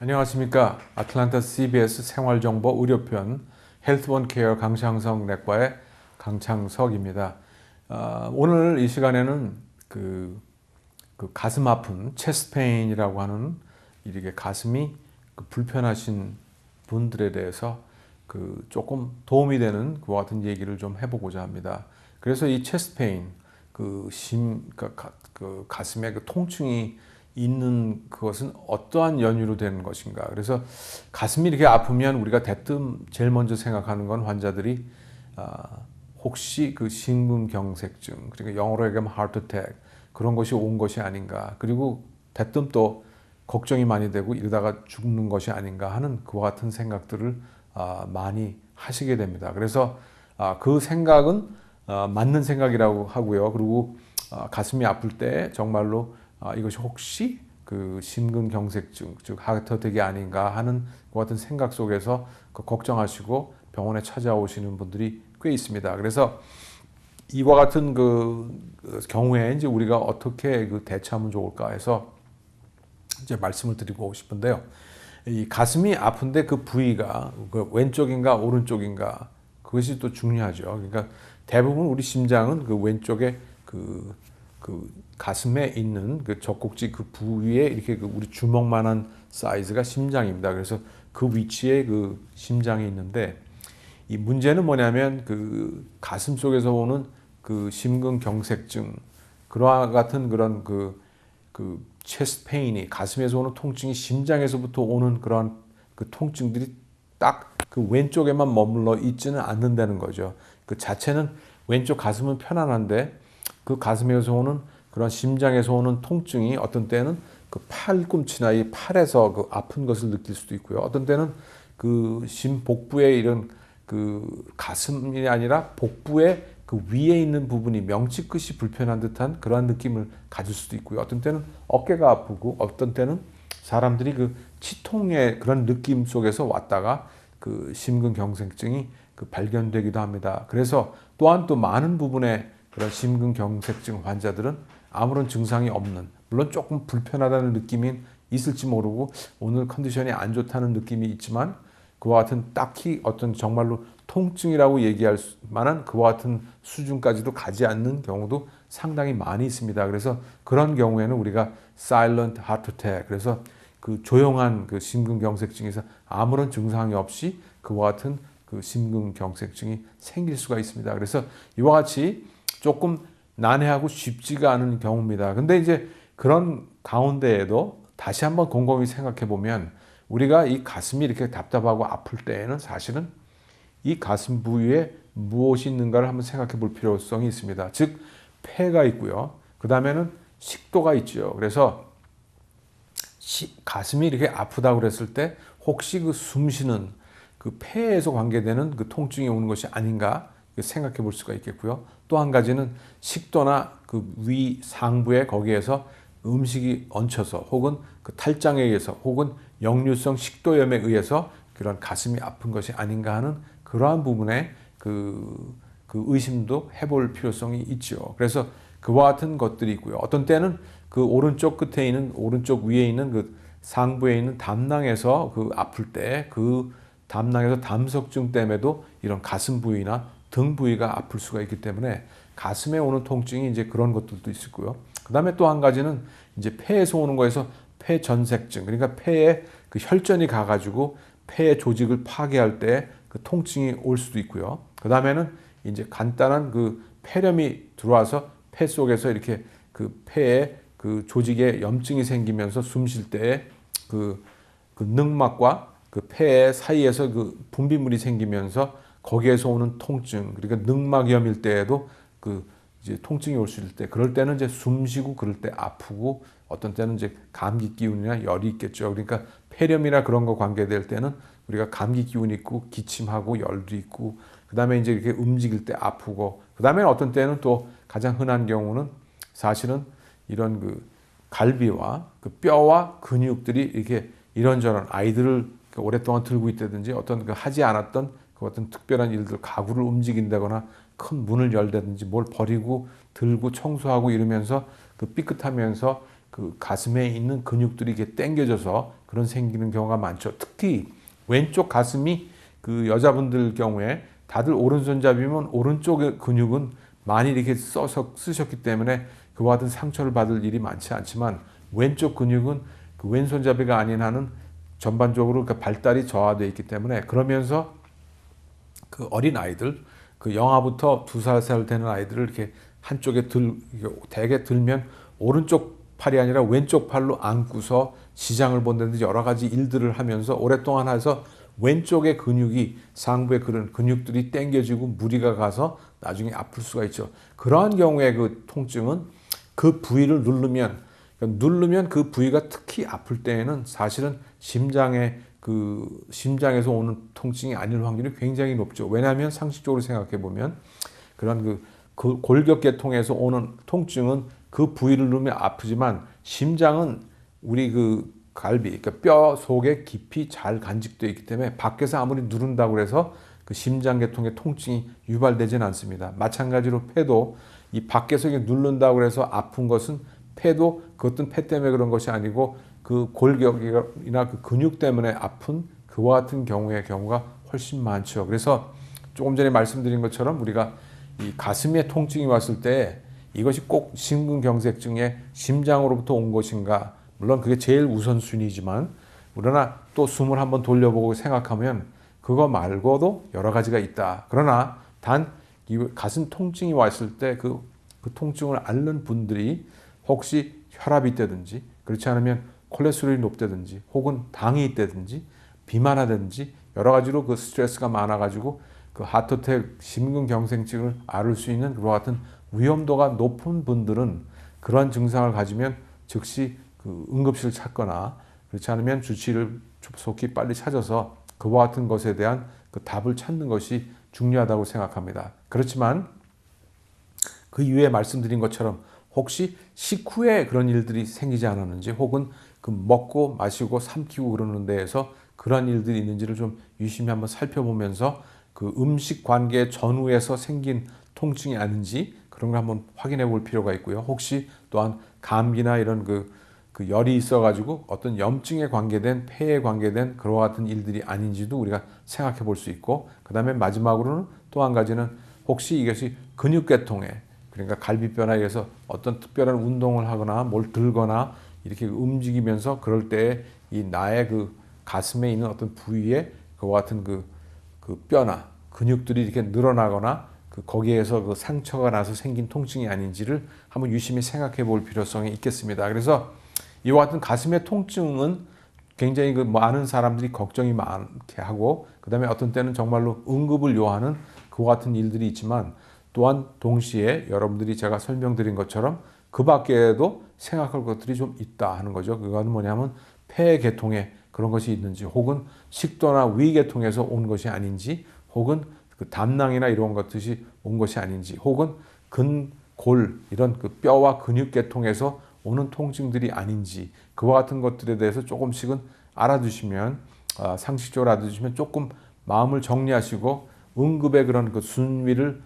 안녕하십니까. 아틀란타 CBS 생활정보 의료편 헬스원 케어 강창석 내과의 강창석입니다. 오늘 이 시간에는 그 가슴 아픈 체스트 페인이라고 하는 이렇게 가슴이 불편하신 분들에 대해서 조금 도움이 되는 그와 같은 얘기를 좀 해보고자 합니다. 그래서 이 체스트 페인, 가슴에 통증이 있는 그것은 어떠한 연유로 되는 것인가. 그래서 가슴이 이렇게 아프면 우리가 대뜸 제일 먼저 생각하는 건 환자들이 혹시 심근경색증, 그러니까 영어로 얘기하면 heart attack, 그런 것이 온 것이 아닌가. 그리고 대뜸 또 걱정이 많이 되고 이러다가 죽는 것이 아닌가 하는 그와 같은 생각들을 많이 하시게 됩니다. 그래서 그 생각은 맞는 생각이라고 하고요. 그리고 가슴이 아플 때 정말로 이것이 혹시 심근경색증, 즉 하트어택이 아닌가 하는 그 같은 생각 속에서 걱정하시고 병원에 찾아오시는 분들이 꽤 있습니다. 그래서 이와 같은 경우에 이제 우리가 어떻게 대처하면 좋을까 해서 이제 말씀을 드리고 싶은데요. 이 가슴이 아픈데 그 부위가 왼쪽인가 오른쪽인가 그것이 또 중요하죠. 그러니까 대부분 우리 심장은 왼쪽에 가슴에 있는 젖꼭지 부위에 이렇게 우리 주먹만한 사이즈가 심장입니다. 그래서 그 위치에 심장이 있는데 이 문제는 뭐냐면 가슴 속에서 오는 심근경색증 그와 같은 그런 체스트 페인이 가슴에서 오는 통증이 심장에서부터 오는 그런 통증들이 딱 왼쪽에만 머물러 있지는 않는다는 거죠. 그 자체는 왼쪽 가슴은 편안한데 그 가슴에서 오는 그런 심장에서 오는 통증이 어떤 때는 팔꿈치나 이 팔에서 아픈 것을 느낄 수도 있고요. 어떤 때는 복부에 이런 가슴이 아니라 복부의 위에 있는 부분이 명치 끝이 불편한 듯한 그러한 느낌을 가질 수도 있고요. 어떤 때는 어깨가 아프고 어떤 때는 사람들이 치통의 그런 느낌 속에서 왔다가 심근경색증이 발견되기도 합니다. 그래서 또한 또 많은 부분의 그런 심근경색증 환자들은 아무런 증상이 없는, 물론 조금 불편하다는 느낌이 있을지 모르고 오늘 컨디션이 안 좋다는 느낌이 있지만 그와 같은 딱히 어떤 정말로 통증이라고 얘기할 만한 그와 같은 수준까지도 가지 않는 경우도 상당히 많이 있습니다. 그래서 그런 경우에는 우리가 silent heart attack, 그래서 조용한 심근경색증에서 아무런 증상이 없이 그와 같은 심근경색증이 생길 수가 있습니다. 그래서 이와 같이 조금 난해하고 쉽지가 않은 경우입니다. 근데 이제 그런 가운데에도 다시 한번 곰곰이 생각해 보면 우리가 이 가슴이 이렇게 답답하고 아플 때에는 사실은 이 가슴 부위에 무엇이 있는가를 한번 생각해 볼 필요성이 있습니다. 즉 폐가 있고요. 그 다음에는 식도가 있죠. 그래서 가슴이 이렇게 아프다고 그랬을 때 혹시 숨 쉬는 폐에서 관계되는 통증이 오는 것이 아닌가 생각해 볼 수가 있겠고요. 또 한 가지는 식도나 위 상부에 거기에서 음식이 얹혀서 혹은 탈장에 의해서 혹은 역류성 식도염에 의해서 그런 가슴이 아픈 것이 아닌가 하는 그러한 부분에 의심도 해볼 필요성이 있죠. 그래서 그와 같은 것들이 있고요. 어떤 때는 오른쪽 끝에 있는 오른쪽 위에 있는 상부에 있는 담낭에서 아플 때 담낭에서 담석증 때문에도 이런 가슴 부위나 등 부위가 아플 수가 있기 때문에 가슴에 오는 통증이 이제 그런 것들도 있고요. 그 다음에 또 한 가지는 이제 폐에서 오는 거에서 폐전색증, 그러니까 폐에 혈전이 가가지고 폐의 조직을 파괴할 때 통증이 올 수도 있고요. 그 다음에는 이제 간단한 폐렴이 들어와서 폐 속에서 이렇게 폐에 조직에 염증이 생기면서 숨 쉴 때에 늑막과 폐 사이에서 분비물이 생기면서 거기에서 오는 통증, 그러니까 늑막염일 때에도 이제 통증이 올 수 있을 때, 그럴 때는 이제 숨 쉬고 그럴 때 아프고 어떤 때는 이제 감기 기운이나 열이 있겠죠. 그러니까 폐렴이나 그런 거 관계될 때는 우리가 감기 기운이 있고 기침하고 열도 있고 그 다음에 이제 이렇게 움직일 때 아프고 그 다음에 어떤 때는 또 가장 흔한 경우는 사실은 이런 갈비와 뼈와 근육들이 이렇게 이런저런 아이들을 오랫동안 들고 있다든지 어떤 하지 않았던 어떤 특별한 일들, 가구를 움직인다거나 큰 문을 열다든지 뭘 버리고 들고 청소하고 이러면서 삐끗하면서 가슴에 있는 근육들이 이렇게 당겨져서 그런 생기는 경우가 많죠. 특히 왼쪽 가슴이 그 여자분들 경우에 다들 오른손잡이면 오른쪽의 근육은 많이 이렇게 쓰셨기 때문에 그와 같은 상처를 받을 일이 많지 않지만 왼쪽 근육은 그 왼손잡이가 아닌 한은 전반적으로 그 발달이 저하되어 있기 때문에 그러면서 그 어린 아이들 그 0화부터 2살 되는 아이들을 이렇게 한쪽에 대게 들면 오른쪽 팔이 아니라 왼쪽 팔로 안고서 시장을 본다든지 여러 가지 일들을 하면서 오랫동안 해서 왼쪽의 근육이 상부의 그런 근육들이 당겨지고 무리가 가서 나중에 아플 수가 있죠. 그러한 경우에 그 통증은 그 부위를 누르면 그 부위가 특히 아플 때에는 사실은 심장에서 오는 통증이 아닐 확률이 굉장히 높죠. 왜냐하면 상식적으로 생각해 보면 그런 그 골격계통에서 오는 통증은 그 부위를 누르면 아프지만 심장은 우리 그 갈비, 그러니까 뼈 속에 깊이 잘 간직되어 있기 때문에 밖에서 아무리 누른다고 해서 그 심장계통의 통증이 유발되지는 않습니다. 마찬가지로 폐도 이 밖에서 누른다고 해서 아픈 것은 폐도 그것은 폐 때문에 그런 것이 아니고 그 골격이나 그 근육 때문에 아픈 그와 같은 경우가 훨씬 많죠. 그래서 조금 전에 말씀드린 것처럼 우리가 이 가슴에 통증이 왔을 때 이것이 꼭 심근경색증의 심장으로부터 온 것인가? 물론 그게 제일 우선순위지만 그러나 또 숨을 한번 돌려보고 생각하면 그거 말고도 여러 가지가 있다. 그러나 단 이 가슴 통증이 왔을 때 그 통증을 앓는 분들이 혹시 혈압이 있다든지 그렇지 않으면 콜레스테롤이 높다든지 혹은 당이 있다든지 비만하다든지 여러 가지로 그 스트레스가 많아가지고 그 하트어택 심근경색증을 앓을 수 있는 그와 같은 위험도가 높은 분들은 그러한 증상을 가지면 즉시 그 응급실을 찾거나 그렇지 않으면 주치의를 급속히 빨리 찾아서 그와 같은 것에 대한 그 답을 찾는 것이 중요하다고 생각합니다. 그렇지만 그 이후에 말씀드린 것처럼 혹시 식후에 그런 일들이 생기지 않았는지 혹은 그 먹고 마시고 삼키고 그러는 데에서 그런 일들이 있는지를 좀 유심히 한번 살펴보면서 그 음식 관계 전후에서 생긴 통증이 아닌지 그런 걸 한번 확인해 볼 필요가 있고요. 혹시 또한 감기나 이런 그 열이 있어가지고 어떤 염증에 관계된 폐에 관계된 그와 같은 일들이 아닌지도 우리가 생각해 볼 수 있고 그 다음에 마지막으로는 또 한 가지는 혹시 이것이 근육계통에 그러니까 갈비뼈나 이래서 어떤 특별한 운동을 하거나 뭘 들거나 이렇게 움직이면서 그럴 때 이 나의 그 가슴에 있는 어떤 부위에 그와 같은 그 뼈나 근육들이 이렇게 늘어나거나 거기에서 그 상처가 나서 생긴 통증이 아닌지를 한번 유심히 생각해 볼 필요성이 있겠습니다. 그래서 이와 같은 가슴의 통증은 굉장히 그 많은 사람들이 걱정이 많게 하고 그다음에 어떤 때는 정말로 응급을 요하는 그와 같은 일들이 있지만 또한 동시에 여러분들이 제가 설명드린 것처럼 그 밖에도 생각할 것들이 좀 있다 하는 거죠. 그건 뭐냐면 폐계통에 그런 것이 있는지 혹은 식도나 위계통에서 온 것이 아닌지 혹은 그 담낭이나 이런 것들이 온 것이 아닌지 혹은 근골 이런 그 뼈와 근육계통에서 오는 통증들이 아닌지 그와 같은 것들에 대해서 조금씩은 알아두시면 상식적으로 알아두시면 조금 마음을 정리하시고 응급의 그런 그 순위를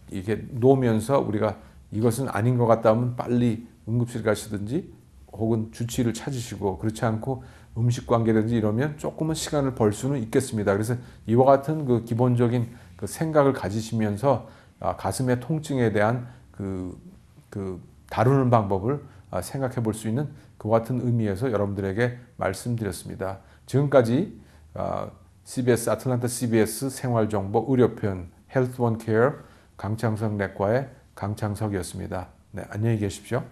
이렇게 놓으면서 우리가 이것은 아닌 것 같다 하면 빨리 응급실 가시든지 혹은 주치의를 찾으시고 그렇지 않고 음식 관계든지 이러면 조금은 시간을 벌 수는 있겠습니다. 그래서 이와 같은 그 기본적인 그 생각을 가지시면서 가슴의 통증에 대한 그 다루는 방법을 생각해 볼 수 있는 그와 같은 의미에서 여러분들에게 말씀드렸습니다. 지금까지 CBS 아틀란타 CBS 생활정보 의료편 헬스원 케어 강창석 내과의 강창석이었습니다. 네, 안녕히 계십시오.